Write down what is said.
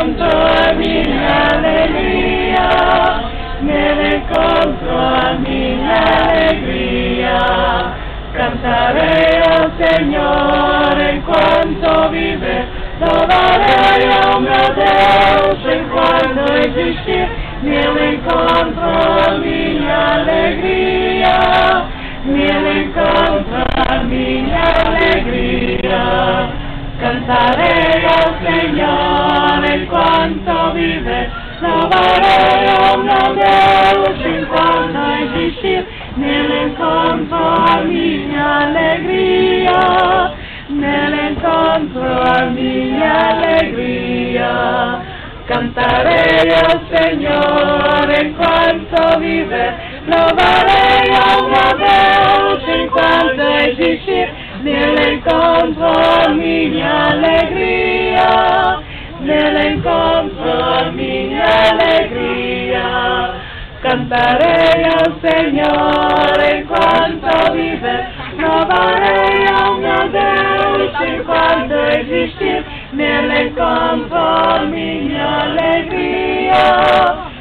encontro a minha alegria, nele encontro a minha alegria. Cantarei ao Senhor enquanto viver, louvarei ao meu Deus enquanto existir, nele encontro a minha alegria, nele encontro a minha alegria. Cantarei ao Senhor enquanto viver, louvarei ao meu Deus enquanto existir, nele encontro a minha alegria, nele encontro a minha alegria. Cantarei ao Senhor enquanto viver, louvarei ao meu Deus enquanto existir, nele encontro a minha alegria, nele encontro a minha alegria. Cantarei ao Senhor enquanto viver, louvarei ao meu Deus enquanto existir, nele encontro a minha alegria,